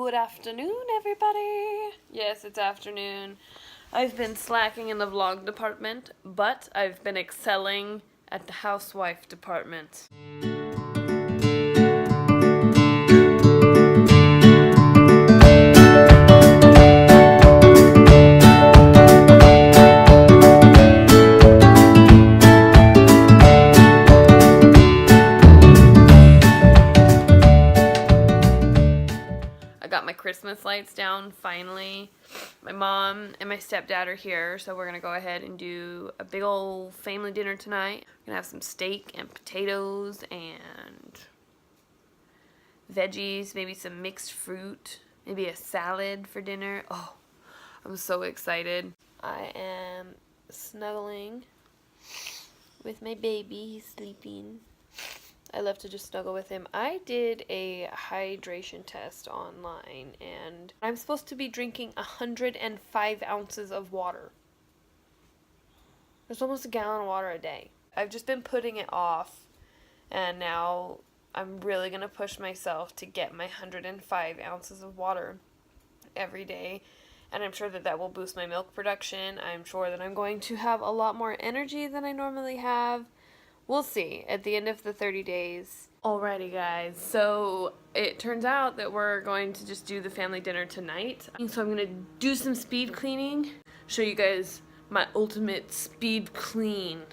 Good afternoon, everybody. Yes, it's afternoon. I've been slacking in the vlog department, but I've been excelling at the housewife department. Got my Christmas lights down finally. My mom and my stepdad are here, so we're gonna go ahead and do a big old family dinner tonight. We're gonna have some steak and potatoes and veggies, maybe some mixed fruit, maybe a salad for dinner. Oh, I'm so excited. I am snuggling with my baby. He's sleeping. I love to just snuggle with him. I did a hydration test online, and I'm supposed to be drinking 105 ounces of water. There's almost a gallon of water a day. I've just been putting it off, and now I'm really going to push myself to get my 105 ounces of water every day. And I'm sure that that will boost my milk production. I'm sure that I'm going to have a lot more energy than I normally have. We'll see at the end of the 30 days. Alrighty guys, so it turns out that we're going to just do the family dinner tonight. So I'm gonna do some speed cleaning, show you guys my ultimate speed clean.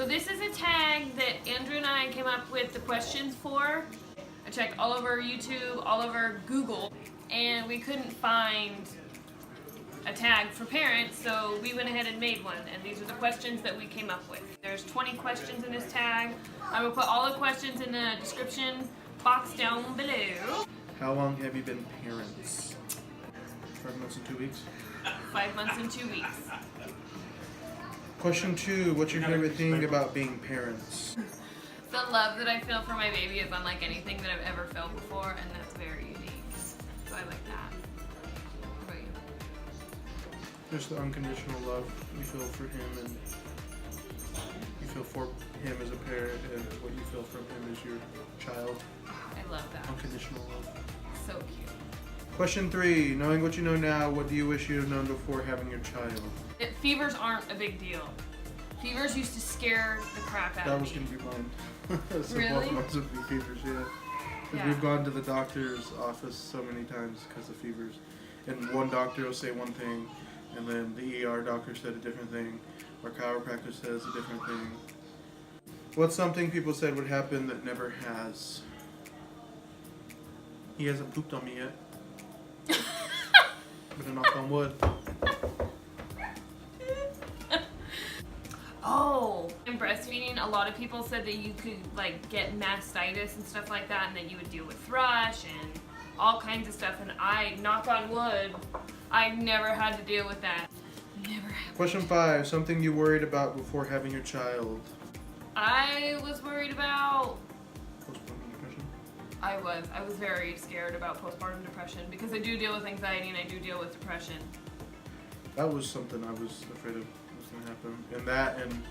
This is a tag that Andrew and I came up with the questions for. I checked all over YouTube, all over Google, and we couldn't find a tag for parents, so we went ahead and made one, and these are the questions that we came up with. There's 20 questions in this tag. I will put all the questions in the description box down below. How long have you been parents? 5 months and 2 weeks? 5 months and 2 weeks. Question 2, what's your favorite thing about being parents? The love that I feel for my baby is unlike anything that I've ever felt before, and that's very unique. So I like that. What about you? Just the unconditional love you feel for him, and you feel for him as a parent, and what you feel from him as your child. I love that. Unconditional love. So cute. Question 3, knowing what you know now, what do you wish you had known before having your child? Fevers aren't a big deal. Fevers used to scare the crap out of me. That was going to be mine. So really? both of us would be fevers, yeah. Because we've gone to the doctor's office so many times because of fevers. And one doctor will say one thing, and then the ER doctor said a different thing, or chiropractor says a different thing. What's something people said would happen that never has? He hasn't pooped on me yet. But I knock on wood. Oh, in breastfeeding, a lot of people said that you could like get mastitis and stuff like that, and that you would deal with thrush and all kinds of stuff. And I, knock on wood, I've never had to deal with that. Never have. Question 5. Something you worried about before having your child. I was worried about... Postpartum depression? I was very scared about postpartum depression because I do deal with anxiety and I do deal with depression. That was something I was afraid of was going to happen. And that and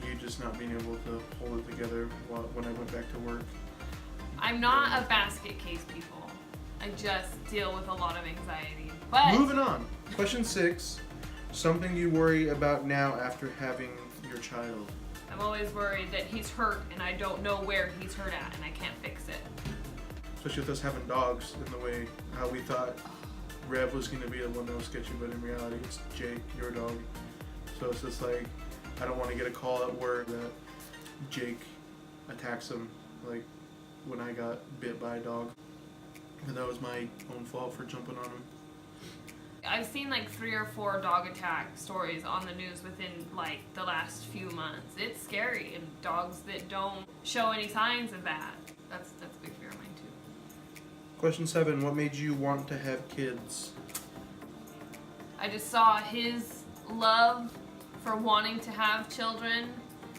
you just not being able to hold it together when I went back to work. I'm not a basket case, people. I just deal with a lot of anxiety. But moving on. Question 6. Something you worry about now after having your child. I'm always worried that he's hurt and I don't know where he's hurt at and I can't fix it. Especially with us having dogs in the way how we thought Rev was going to be the one that was sketchy, but in reality it's Jake, your dog. So it's just like, I don't want to get a call at work that Jake attacks him, like when I got bit by a dog. But that was my own fault for jumping on him. I've seen like 3 or 4 dog attack stories on the news within like the last few months. It's scary, and dogs that don't show any signs of that. That's a big fear of mine too. Question 7. What made you want to have kids? I just saw his love for wanting to have children,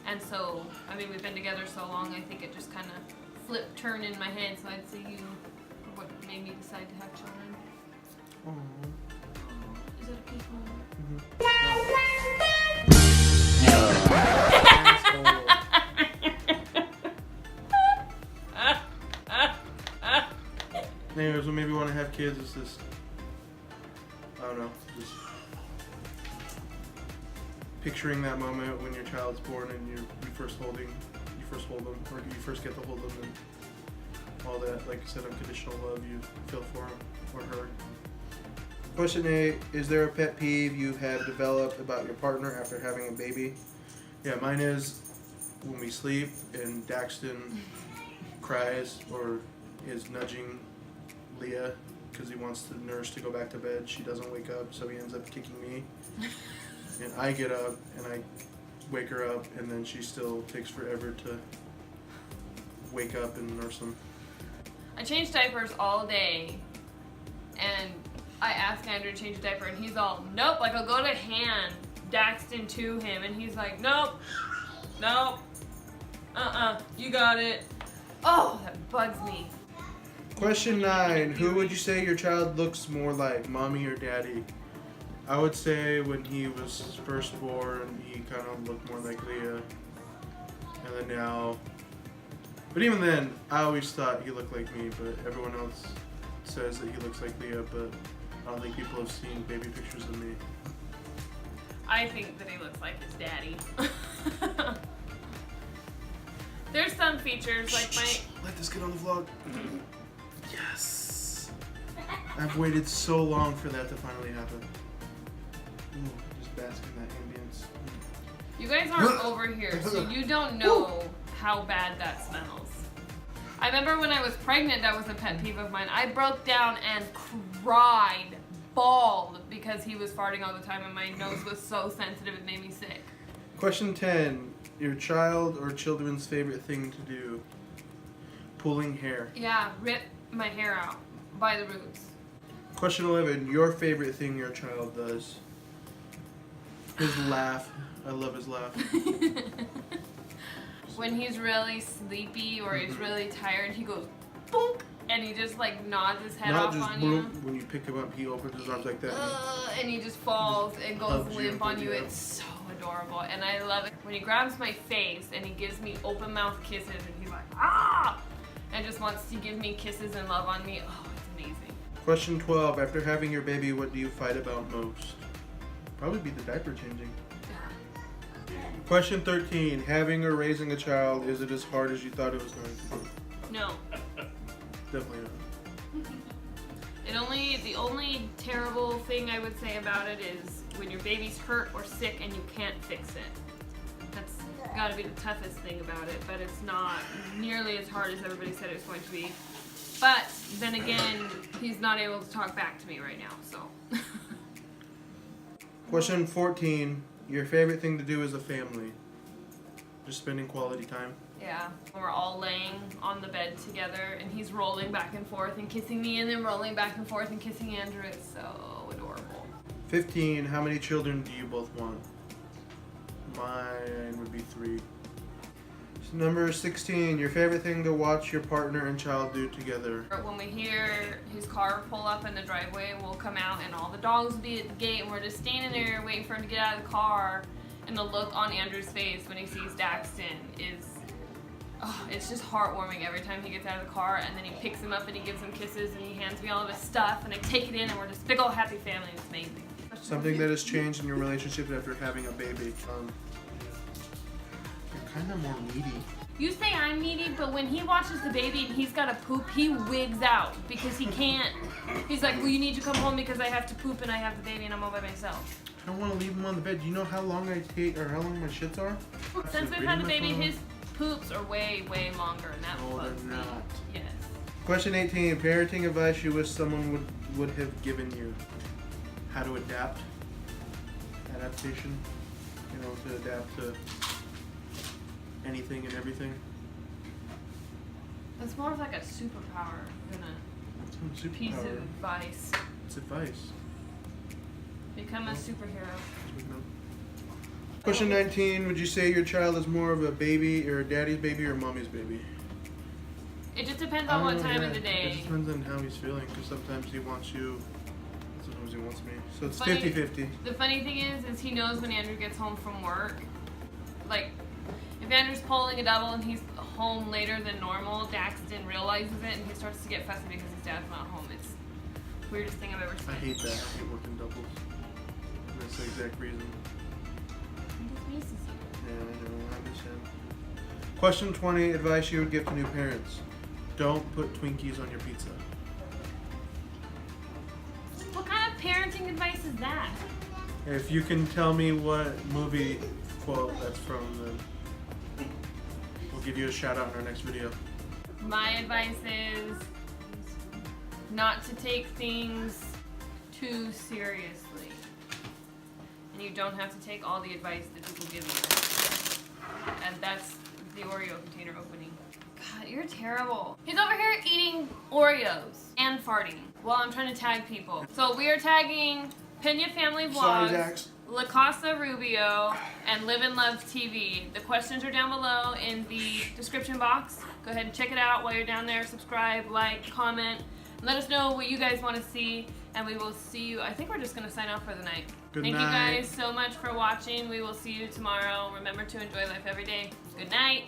and so, I mean, we've been together so long, I think it just kind of turned in my head, so I'd say you are what made me decide to have children. Aww. Is that a kiss moment? Anyways, what made me want to have kids is this, I don't know, just picturing that moment when your child's born and you first hold them, or you first get to hold them, and all that, like I said, unconditional love you feel for him or her. Question 8, is there a pet peeve you have developed about your partner after having a baby? Yeah, mine is when we sleep and Daxton cries or is nudging Leah because he wants the nurse to go back to bed. She doesn't wake up, so he ends up kicking me. And I get up and I wake her up, and then she still takes forever to wake up and nurse him. I change diapers all day, and I ask Andrew to change a diaper, and he's all, nope, like I'll go to hand Daxton to him, and he's like, nope, you got it. Oh, that bugs me. Question 9, who would you say your child looks more like, mommy or daddy? I would say when he was first born, he kind of looked more like Leah, and then now, but even then, I always thought he looked like me, but everyone else says that he looks like Leah, but I don't think people have seen baby pictures of me. I think that he looks like his daddy. There's some features like my... Let this get on the vlog. Yes! I've waited so long for that to finally happen. Ooh, just bask in that ambience. You guys aren't over here, so you don't know how bad that smells. I remember when I was pregnant, that was a pet peeve of mine. I broke down and cried, bawled, because he was farting all the time and my nose was so sensitive it made me sick. Question 10. Your child or children's favorite thing to do? Pulling hair. Yeah, rip my hair out by the roots. Question 11. Your favorite thing your child does? His laugh. I love his laugh. When he's really sleepy or he's really tired, he goes boonk, and he just like nods his head Not off just on boom, you. when you pick him up, he opens his arms like that. And he just falls and goes hugs you limp and on pulls you. you out. It's so adorable, and I love it when he grabs my face and he gives me open mouth kisses, and he's like ah, and just wants to give me kisses and love on me. Oh, it's amazing. Question 12. After having your baby, what do you fight about most? Probably be the diaper changing. Question 13. Having or raising a child, is it as hard as you thought it was going to be? No. Definitely not. The only terrible thing I would say about it is when your baby's hurt or sick and you can't fix it. That's gotta be the toughest thing about it, but it's not nearly as hard as everybody said it was going to be. But then again, he's not able to talk back to me right now, so. Question 14. Your favorite thing to do as a family? Just spending quality time. Yeah, we're all laying on the bed together and he's rolling back and forth and kissing me and then rolling back and forth and kissing Andrew. It's so 15, how many children do you both want? Mine would be 3. Number 16, your favorite thing to watch your partner and child do together. When we hear his car pull up in the driveway, we'll come out and all the dogs will be at the gate and we're just standing there waiting for him to get out of the car. And the look on Andrew's face when he sees Daxton is, it's just heartwarming every time he gets out of the car, and then he picks him up and he gives him kisses and he hands me all of his stuff and I take it in and we're this big old happy family. It's amazing. Something that has changed in your relationship after having a baby. You're kind of more needy. You say I'm needy, but when he watches the baby and he's got to poop, he wigs out because he can't. He's like, well, you need to come home because I have to poop and I have the baby and I'm all by myself. I don't want to leave him on the bed. Do you know how long I take or how long my shits are? Since we've had the baby, his poops are way, way longer, and that bugs me. Not. Yes. Question 18, parenting advice you wish someone would have given you. How to adapt. Adaptation. You know, to adapt to anything and everything. It's more of like a superpower than a piece of advice. It's advice. Become a superhero. Question 19, would you say your child is more of a baby or a daddy's baby or mommy's baby? It just depends on what time of the It day. just depends on how he's feeling, because sometimes he wants you, sometimes he wants me. So it's Funny- 50-50. The funny thing is he knows when Andrew gets home from work. Like, if Andrew's pulling a double and he's home later than normal, Daxton realizes it and he starts to get fussy because his dad's not home. It's the weirdest thing I've ever seen. I hate that. I hate working doubles. That's the exact reason. He just misses you. Yeah, I know. I understand. Question 20, advice you would give to new parents. Don't put Twinkies on your pizza. What kind of parenting advice is that? If you can tell me what movie quote that's from, then we'll give you a shout out in our next video. My advice is not to take things too seriously. And you don't have to take all the advice that people give you. And that's the Oreo container opening. God, you're terrible. He's over here eating Oreos and farting while I'm trying to tag people. So we are tagging Pena Family Sorry, Vlogs, Dax. La Casa Rubio, and Live and Love TV. The questions are down below in the description box. Go ahead and check it out while you're down there. Subscribe, like, comment. Let us know what you guys want to see, and we will see you. I think we're just going to sign off for the night. Thank you guys so much for watching. We will see you tomorrow. Remember to enjoy life every day. Good night.